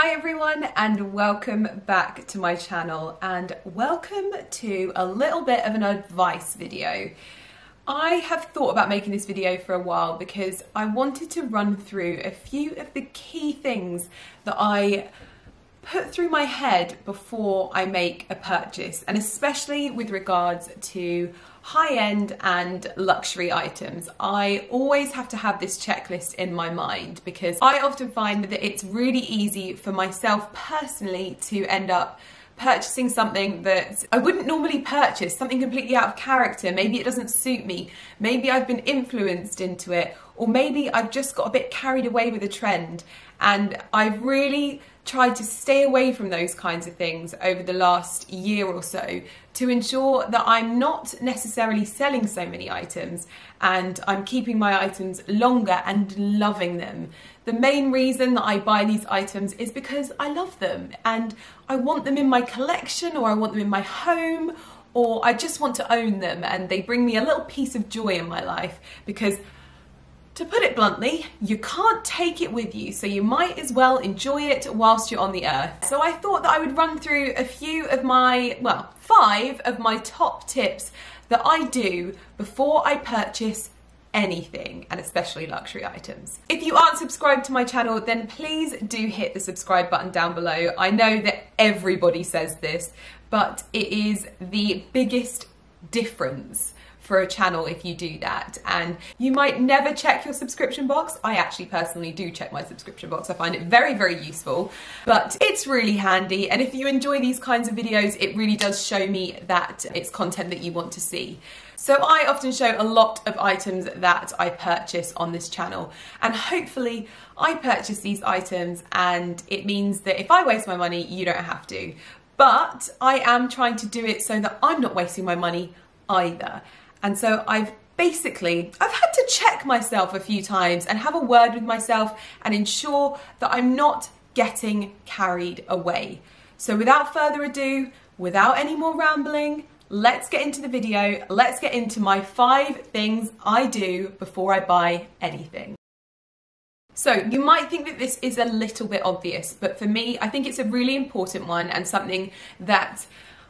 Hi everyone and welcome back to my channel and welcome to a little bit of an advice video. I have thought about making this video for a while because I wanted to run through a few of the key things that I put through my head before I make a purchase, and especially with regards to high-end and luxury items. I always have to have this checklist in my mind because I often find that it's really easy for myself personally to end up purchasing something that I wouldn't normally purchase, something completely out of character. Maybe it doesn't suit me, maybe I've been influenced into it, or maybe I've just got a bit carried away with a trend. And I've really tried to stay away from those kinds of things over the last year or so to ensure that I'm not necessarily selling so many items and I'm keeping my items longer and loving them. The main reason that I buy these items is because I love them and I want them in my collection, or I want them in my home, or I just want to own them, and they bring me a little piece of joy in my life because, to put it bluntly, you can't take it with you, so you might as well enjoy it whilst you're on the earth. So I thought that I would run through a few of my, well, 5 of my top tips that I do before I purchase anything, and especially luxury items. If you aren't subscribed to my channel, then please do hit the subscribe button down below. I know that everybody says this, but it is the biggest difference for a channel if you do that. And you might never check your subscription box. I actually personally do check my subscription box. I find it very, very useful, but it's really handy. And if you enjoy these kinds of videos, it really does show me that it's content that you want to see. So I often show a lot of items that I purchase on this channel, and hopefully I purchase these items and it means that if I waste my money, you don't have to. But I am trying to do it so that I'm not wasting my money either. And so I've had to check myself a few times and have a word with myself and ensure that I'm not getting carried away. So without further ado, without any more rambling, let's get into the video. Let's get into my 5 things I do before I buy anything. So you might think that this is a little bit obvious, but for me, I think it's a really important one and something that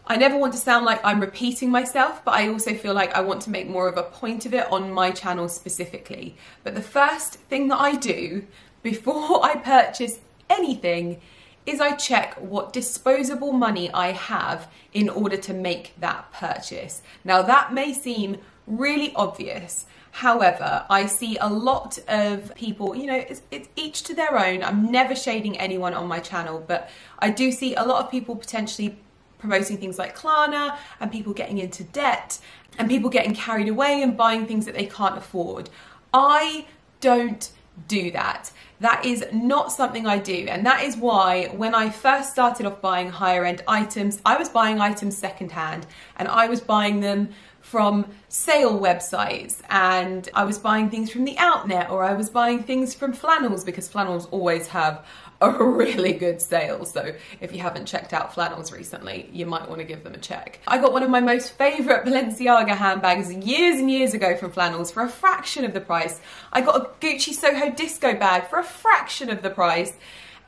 I never want to sound like I'm repeating myself, but I also feel like I want to make more of a point of it on my channel specifically. But the first thing that I do before I purchase anything is I check what disposable money I have in order to make that purchase. Now that may seem really obvious. However, I see a lot of people, you know, it's each to their own. I'm never shading anyone on my channel, but I do see a lot of people potentially promoting things like Klarna, and people getting into debt, and people getting carried away and buying things that they can't afford. I don't do that. That is not something I do, and that is why when I first started off buying higher end items, I was buying items secondhand, and I was buying them from sale websites, and I was buying things from the Outnet, or I was buying things from Flannels, because Flannels always have a really good sale. So if you haven't checked out Flannels recently, you might want to give them a check. I got one of my most favourite Balenciaga handbags years and years ago from Flannels for a fraction of the price. I got a Gucci Soho Disco bag for a fraction of the price.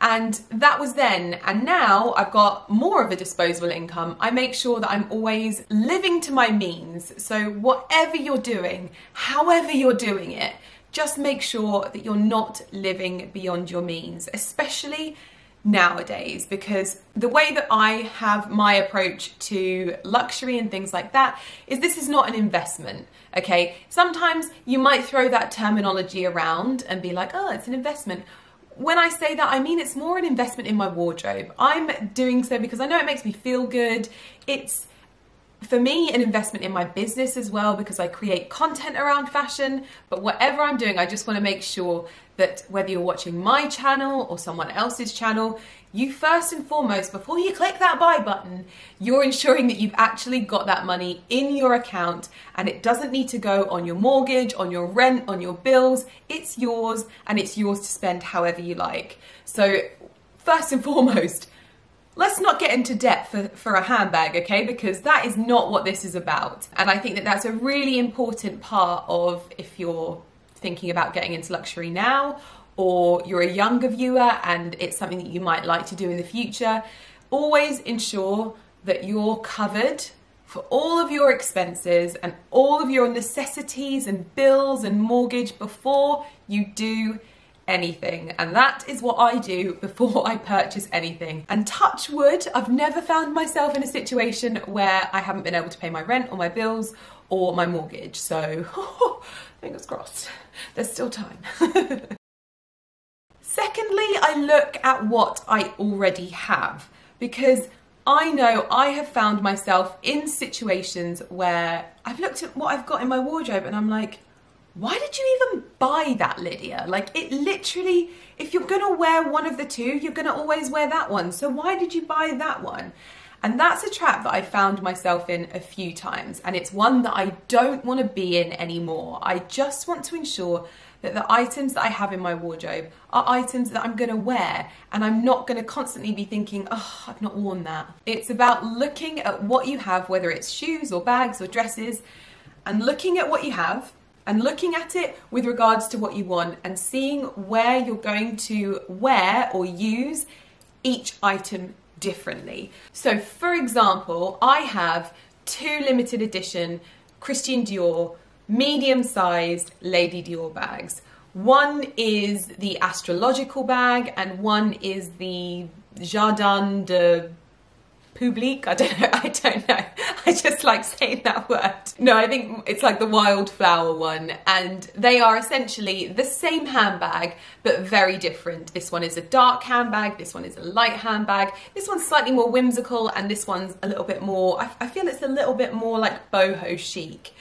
And that was then, and now I've got more of a disposable income. I make sure that I'm always living to my means. So whatever you're doing, however you're doing it, just make sure that you're not living beyond your means, especially nowadays, because the way that I have my approach to luxury and things like that is this is not an investment, okay? Sometimes you might throw that terminology around and be like, oh, it's an investment. When I say that, I mean it's more an investment in my wardrobe. I'm doing so because I know it makes me feel good. It's, for me, an investment in my business as well, because I create content around fashion. But whatever I'm doing, I just want to make sure that whether you're watching my channel or someone else's channel, you first and foremost, before you click that buy button, you're ensuring that you've actually got that money in your account, and it doesn't need to go on your mortgage, on your rent, on your bills. It's yours, and it's yours to spend however you like. So first and foremost, let's not get into debt for a handbag, okay? Because that is not what this is about. And I think that that's a really important part of if you're thinking about getting into luxury now, or you're a younger viewer and it's something that you might like to do in the future, always ensure that you're covered for all of your expenses and all of your necessities and bills and mortgage before you do anything. And that is what I do before I purchase anything. And touch wood, I've never found myself in a situation where I haven't been able to pay my rent or my bills or my mortgage. So fingers crossed, there's still time. Secondly, I look at what I already have, because I know I have found myself in situations where I've looked at what I've got in my wardrobe and I'm like, why did you even buy that, Lydia? Like, it literally, if you're gonna wear one of the two, you're gonna always wear that one. So why did you buy that one? And that's a trap that I found myself in a few times, and it's one that I don't want to be in anymore. I just want to ensure that the items that I have in my wardrobe are items that I'm going to wear, and I'm not going to constantly be thinking, oh, I've not worn that. It's about looking at what you have, whether it's shoes or bags or dresses, and looking at what you have and looking at it with regards to what you want and seeing where you're going to wear or use each item differently. So for example, I have 2 limited edition Christian Dior medium-sized Lady Dior bags. One is the astrological bag and one is the Jardin de Public. I don't know. I just like saying that word. No, I think it's like the wildflower one, and they are essentially the same handbag but very different. This one is a dark handbag, this one is a light handbag, this one's slightly more whimsical, and this one's a little bit more, I feel it's a little bit more like boho chic.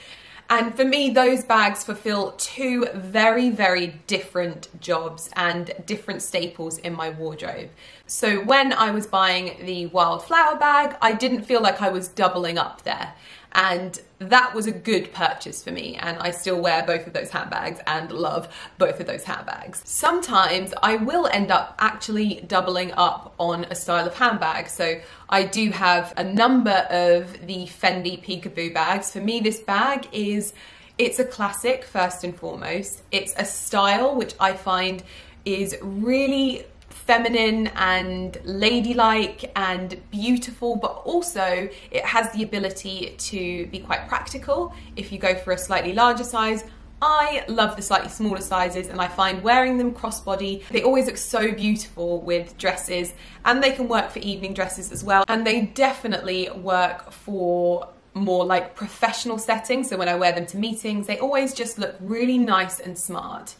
And for me, those bags fulfill 2 very, very different jobs and different staples in my wardrobe. So when I was buying the wildflower bag, I didn't feel like I was doubling up there. And that was a good purchase for me. And I still wear both of those handbags and love both of those handbags. Sometimes I will end up actually doubling up on a style of handbag. So I do have a number of the Fendi Peekaboo bags. For me, this bag it's a classic first and foremost. It's a style which I find is really feminine and ladylike and beautiful, but also it has the ability to be quite practical if you go for a slightly larger size. I love the slightly smaller sizes, and I find wearing them crossbody, they always look so beautiful with dresses, and they can work for evening dresses as well. And they definitely work for more like professional settings. So when I wear them to meetings, they always just look really nice and smart.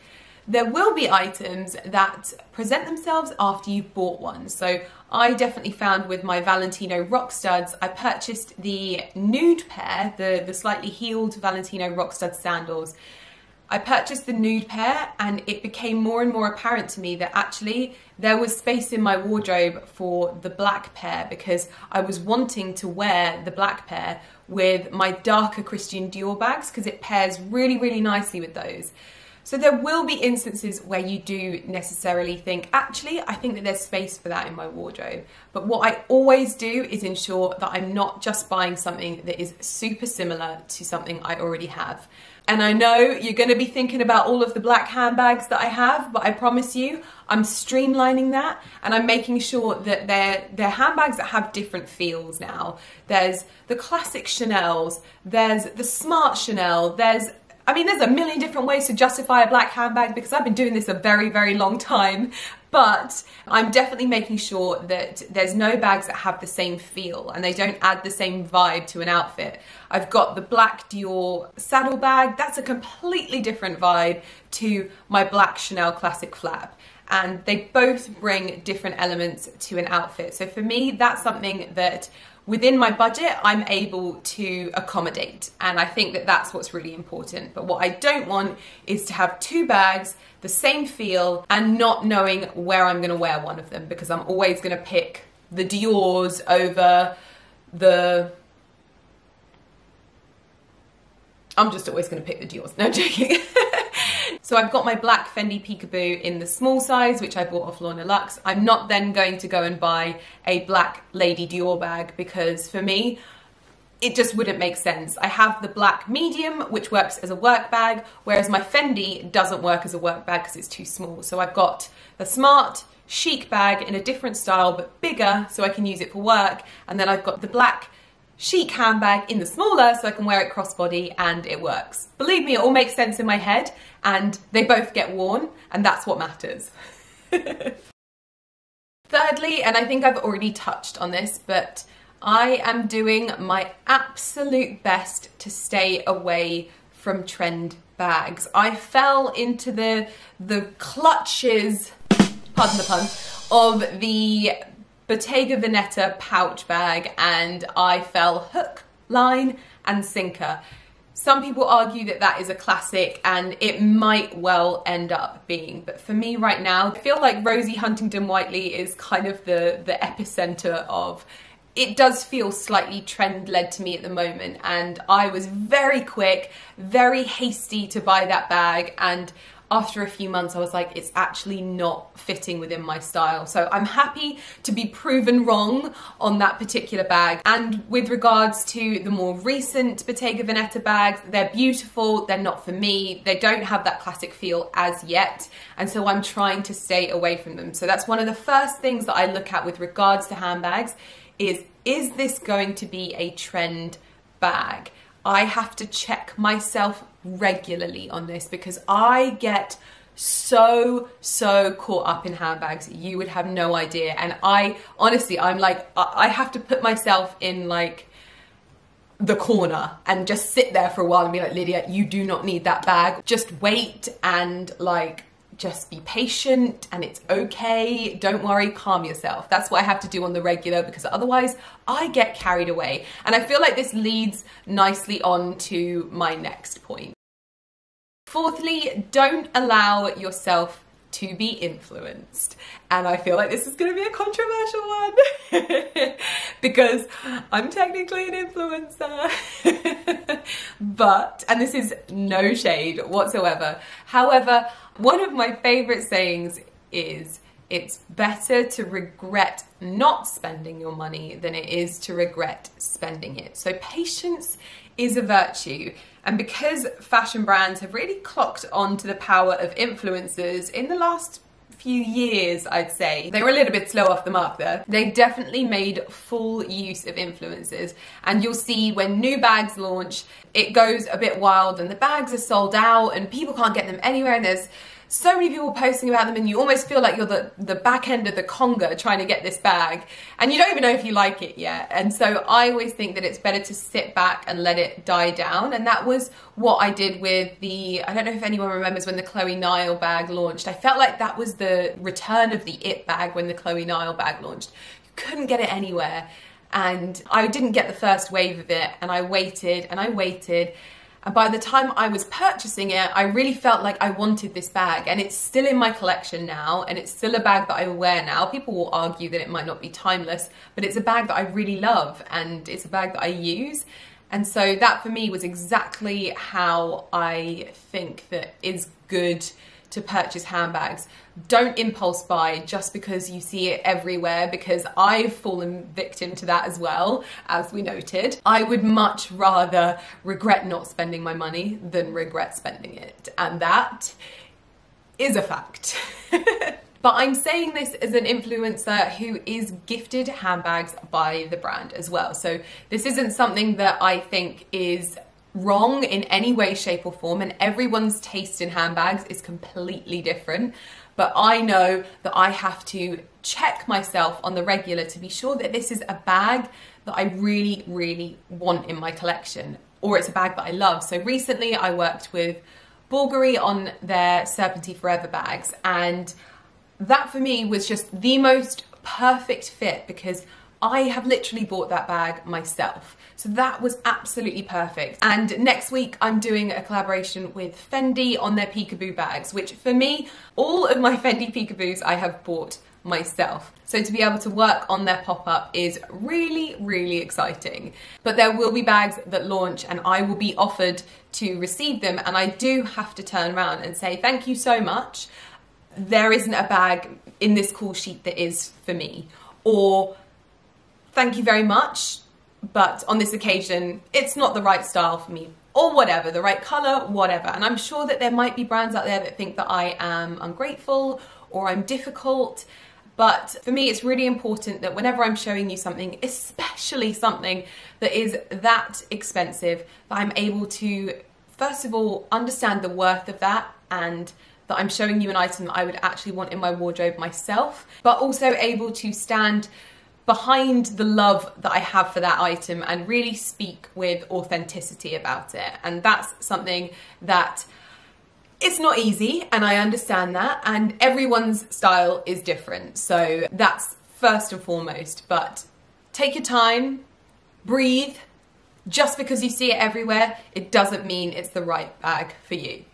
There will be items that present themselves after you've bought one. So I definitely found with my Valentino rock studs, I purchased the nude pair, the slightly heeled Valentino rock stud sandals. I purchased the nude pair, and it became more and more apparent to me that actually there was space in my wardrobe for the black pair, because I was wanting to wear the black pair with my darker Christian Dior bags because it pairs really, really nicely with those. So there will be instances where you do necessarily think, actually, I think that there's space for that in my wardrobe. But what I always do is ensure that I'm not just buying something that is super similar to something I already have. And I know you're going to be thinking about all of the black handbags that I have, but I promise you, I'm streamlining that, and I'm making sure that they're handbags that have different feels now. There's the classic Chanels, there's the smart Chanel, there's a million different ways to justify a black handbag because I've been doing this a very, very long time. But I'm definitely making sure that there's no bags that have the same feel and they don't add the same vibe to an outfit. I've got the black Dior saddle bag. That's a completely different vibe to my black Chanel classic flap. And they both bring different elements to an outfit. So for me, that's something that within my budget, I'm able to accommodate. And I think that that's what's really important. But what I don't want is to have 2 bags, the same feel, and not knowing where I'm gonna wear one of them, because I'm always gonna pick the Dior's over the... I'm just always gonna pick the Dior's. No, I'm joking. So I've got my black Fendi Peekaboo in the small size, which I bought off Lorna Luxe. I'm not then going to go and buy a black Lady Dior bag because for me, it just wouldn't make sense. I have the black medium, which works as a work bag, whereas my Fendi doesn't work as a work bag because it's too small. So I've got the smart chic bag in a different style, but bigger, so I can use it for work. And then I've got the black chic handbag in the smaller, so I can wear it crossbody and it works. Believe me, it all makes sense in my head, and they both get worn, and that's what matters. Thirdly, and I think I've already touched on this, but I am doing my absolute best to stay away from trend bags. I fell into the clutches, pardon the pun, of the Bottega Veneta pouch bag, and I fell hook, line and sinker. Some people argue that that is a classic, and it might well end up being, but for me right now, I feel like Rosie Huntington-Whiteley is kind of the epicenter of. It does feel slightly trend-led to me at the moment, and I was very quick, very hasty to buy that bag, and after a few months I was like, it's actually not fitting within my style. So I'm happy to be proven wrong on that particular bag. And with regards to the more recent Bottega Veneta bags, they're beautiful, they're not for me, they don't have that classic feel as yet, and so I'm trying to stay away from them. So that's one of the first things that I look at with regards to handbags is this going to be a trend bag? I have to check myself regularly on this because I get so caught up in handbags, you would have no idea. And I'm like, I have to put myself in like the corner and just sit there for a while and be like, Lydia, you do not need that bag. Just wait and like, just be patient and it's okay. Don't worry, calm yourself. That's what I have to do on the regular because otherwise I get carried away. And I feel like this leads nicely on to my next point. Fourthly, don't allow yourself to be influenced. And I feel like this is going to be a controversial one because I'm technically an influencer. And this is no shade whatsoever. However, one of my favorite sayings is, it's better to regret not spending your money than it is to regret spending it. So patience is a virtue. And because fashion brands have really clocked on to the power of influencers in the last few years, I'd say, they were a little bit slow off the mark there. They definitely made full use of influencers. And you'll see when new bags launch, it goes a bit wild and the bags are sold out and people can't get them anywhere, and there's so many people posting about them and you almost feel like you're the back end of the conga trying to get this bag and you don't even know if you like it yet. And so I always think that it's better to sit back and let it die down, and that was what I did with I don't know if anyone remembers when the Chloe Nile bag launched. I felt like that was the return of the it bag when the Chloe Nile bag launched. You couldn't get it anywhere, and I didn't get the first wave of it, and I waited and I waited. And by the time I was purchasing it, I really felt like I wanted this bag, and it's still in my collection now, and it's still a bag that I wear now. People will argue that it might not be timeless, but it's a bag that I really love, and it's a bag that I use. And so that for me was exactly how I think that is good to purchase handbags. Don't impulse buy just because you see it everywhere, because I've fallen victim to that as well, as we noted. I would much rather regret not spending my money than regret spending it, and that is a fact. But I'm saying this as an influencer who is gifted handbags by the brand as well. So this isn't something that I think is wrong in any way, shape or form, and everyone's taste in handbags is completely different. But I know that I have to check myself on the regular to be sure that this is a bag that I really want in my collection, or it's a bag that I love. So recently I worked with Bulgari on their Serpentine Forever bags, and that for me was just the most perfect fit because I have literally bought that bag myself. So that was absolutely perfect. And next week I'm doing a collaboration with Fendi on their peekaboo bags, which for me, all of my Fendi peekaboos I have bought myself. So to be able to work on their pop-up is really exciting. But there will be bags that launch and I will be offered to receive them, and I do have to turn around and say, thank you so much. There isn't a bag in this call sheet that is for me. Or, thank you very much. but on this occasion, it's not the right style for me, or whatever, the right color, whatever. And I'm sure that there might be brands out there that think that I am ungrateful or I'm difficult. But for me, it's really important that whenever I'm showing you something, especially something that is that expensive, that I'm able to, first of all, understand the worth of that, and that I'm showing you an item that I would actually want in my wardrobe myself, but also able to stand behind the love that I have for that item and really speak with authenticity about it. And that's something that it's not easy, and I understand that, and everyone's style is different. So that's first and foremost, but take your time, breathe. Just because you see it everywhere, it doesn't mean it's the right bag for you.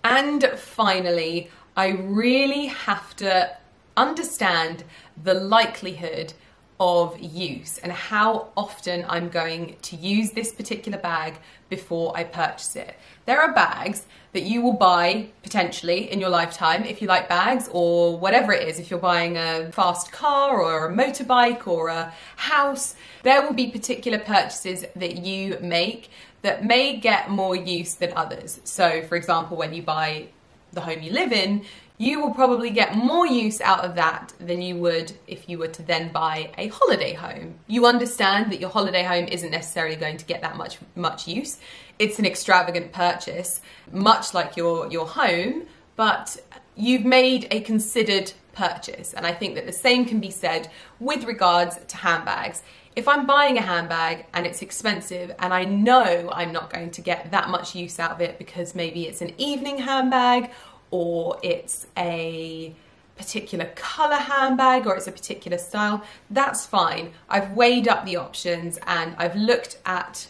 And finally, I really have to understand the likelihood of use and how often I'm going to use this particular bag before I purchase it. There are bags that you will buy potentially in your lifetime if you like bags, or whatever it is. If you're buying a fast car or a motorbike or a house, there will be particular purchases that you make that may get more use than others. So for example, when you buy the home you live in, you will probably get more use out of that than you would if you were to then buy a holiday home. You understand that your holiday home isn't necessarily going to get that much use. It's an extravagant purchase, much like your home, but you've made a considered purchase. And I think that the same can be said with regards to handbags. If I'm buying a handbag and it's expensive and I know I'm not going to get that much use out of it because maybe it's an evening handbag, or it's a particular color handbag, or it's a particular style, that's fine. I've weighed up the options and I've looked at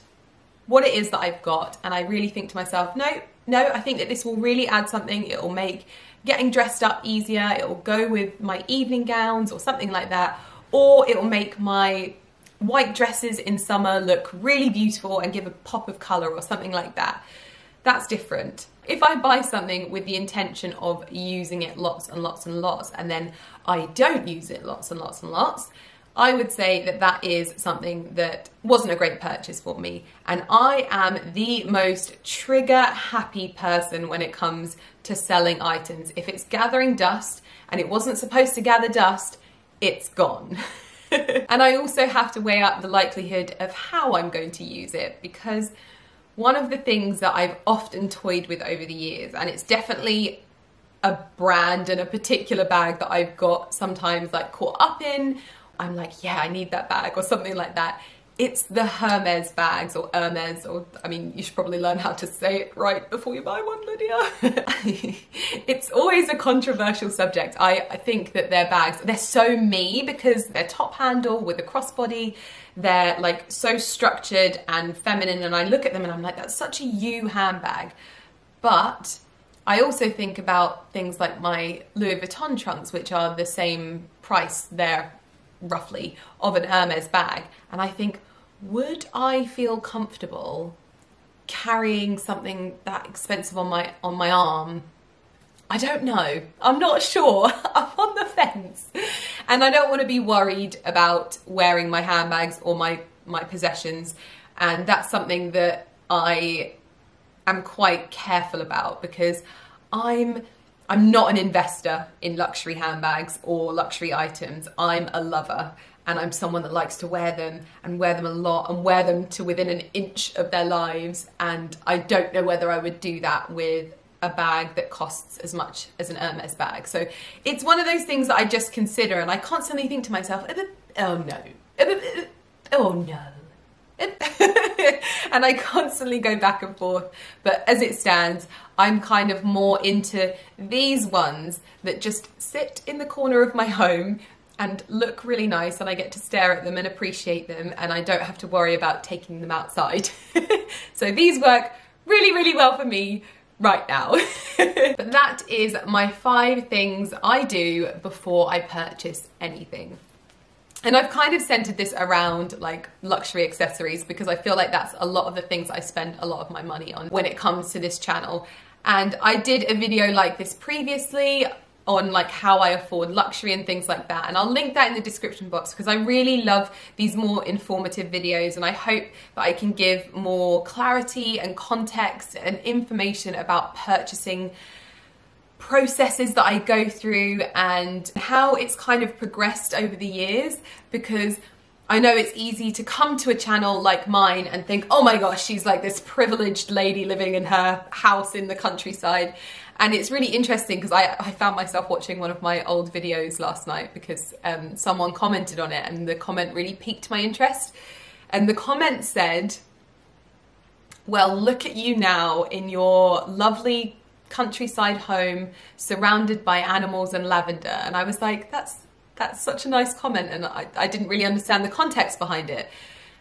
what it is that I've got, and I really think to myself, no, I think that this will really add something. It will make getting dressed up easier. It will go with my evening gowns or something like that, or it will make my white dresses in summer look really beautiful and give a pop of color or something like that. That's different. If I buy something with the intention of using it lots and lots and lots, and then I don't use it lots and lots and lots, I would say that that is something that wasn't a great purchase for me. And I am the most trigger happy person when it comes to selling items. If it's gathering dust and it wasn't supposed to gather dust, it's gone. And I also have to weigh up the likelihood of how I'm going to use it, because one of the things that I've often toyed with over the years, and it's definitely a brand and a particular bag that I've got sometimes like caught up in, I'm like, yeah, I need that bag or something like that. It's the Hermes bags, or Hermes, or I mean, you should probably learn how to say it right before you buy one, Lydia. It's always a controversial subject. I think that their bags, they're so me because they're top handle with a crossbody. They're like so structured and feminine, and I look at them and I'm like, that's such a you handbag. But I also think about things like my Louis Vuitton trunks, which are the same price there roughly of an Hermes bag, and I think, would I feel comfortable carrying something that expensive on my arm? I don't know. I'm not sure. I'm on the fence. And I don't want to be worried about wearing my handbags or my possessions. And that's something that I am quite careful about, because I'm not an investor in luxury handbags or luxury items. I'm a lover, and I'm someone that likes to wear them and wear them a lot and wear them to within an inch of their lives. And I don't know whether I would do that with a bag that costs as much as an Hermes bag. So it's one of those things that I just consider, and I constantly think to myself, oh no, oh no. And I constantly go back and forth, but as it stands, I'm kind of more into these ones that just sit in the corner of my home and look really nice, and I get to stare at them and appreciate them, and I don't have to worry about taking them outside. So these work really, really well for me right now. But that is my 5 things I do before I purchase anything. And I've kind of centered this around like luxury accessories, because I feel like that's a lot of the things I spend a lot of my money on when it comes to this channel. And I did a video like this previously. on like how I afford luxury and things like that, and I'll link that in the description box because I really love these more informative videos, and I hope that I can give more clarity and context and information about purchasing processes that I go through and how it's kind of progressed over the years, because I know it's easy to come to a channel like mine and think, oh my gosh, she's like this privileged lady living in her house in the countryside. And it's really interesting because I found myself watching one of my old videos last night because someone commented on it, and the comment really piqued my interest. And the comment said, well, look at you now in your lovely countryside home surrounded by animals and lavender. And I was like, that's such a nice comment, and I didn't really understand the context behind it.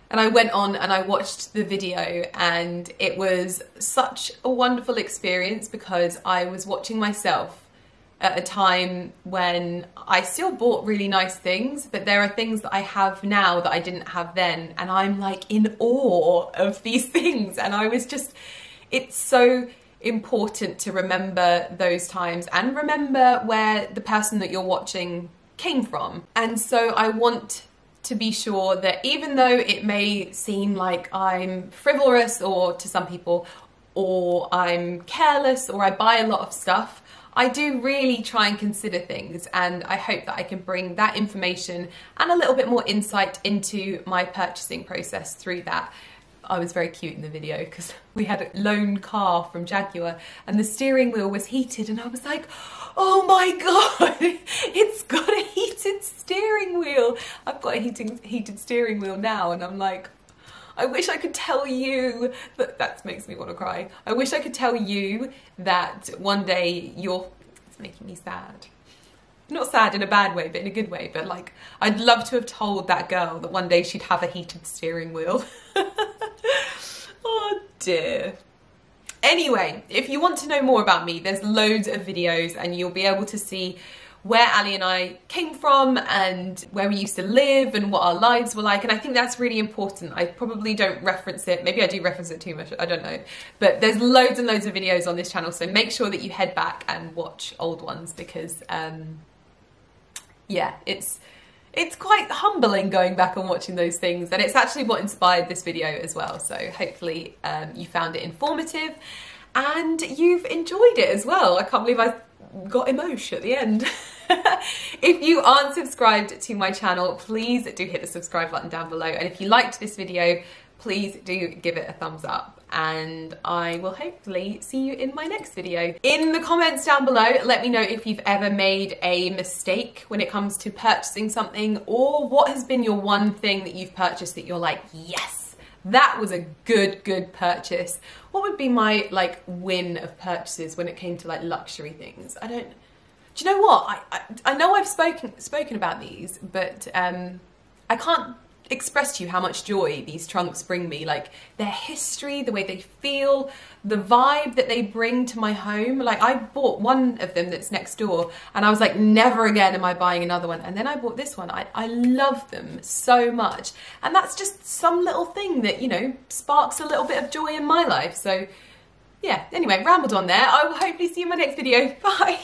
And I went on and I watched the video, and it was such a wonderful experience because I was watching myself at a time when I still bought really nice things, but there are things that I have now that I didn't have then, and I'm like in awe of these things. And I was just, it's so important to remember those times and remember where the person that you're watching came from. And so I want to be sure that even though it may seem like I'm frivolous, or to some people, or I'm careless, or I buy a lot of stuff, I do really try and consider things, and I hope that I can bring that information and a little bit more insight into my purchasing process through that. I was very cute in the video because we had a loan car from Jaguar and the steering wheel was heated, and I was like, oh my god, it's got a heated steering wheel. I've got a heated steering wheel now, and I'm like, I wish I could tell you that makes me want to cry. I wish I could tell you that one day it's making me sad. Not sad in a bad way, but in a good way. But like, I'd love to have told that girl that one day she'd have a heated steering wheel. Oh dear. Anyway, if you want to know more about me, there's loads of videos, and you'll be able to see where Ali and I came from and where we used to live and what our lives were like. And I think that's really important. I probably don't reference it. Maybe I do reference it too much. I don't know. But there's loads and loads of videos on this channel. So make sure that you head back and watch old ones because, yeah, it's quite humbling going back and watching those things. And it's actually what inspired this video as well. So hopefully you found it informative and you've enjoyed it as well. I can't believe I got emotion at the end. If you aren't subscribed to my channel, please do hit the subscribe button down below. And if you liked this video, please do give it a thumbs up. And I will hopefully see you in my next video. In the comments down below, let me know if you've ever made a mistake when it comes to purchasing something, or what has been your one thing that you've purchased that you're like, yes, that was a good purchase. What would be my like win of purchases when it came to like luxury things? Do you know what? I know I've spoken about these, but I can't express to you how much joy these trunks bring me. Like their history, the way they feel, the vibe that they bring to my home. Like I bought one of them that's next door and I was like, never again am I buying another one. And then I bought this one. I love them so much. And that's just some little thing that, you know, sparks a little bit of joy in my life. So yeah, anyway, rambled on there. I will hopefully see you in my next video. Bye.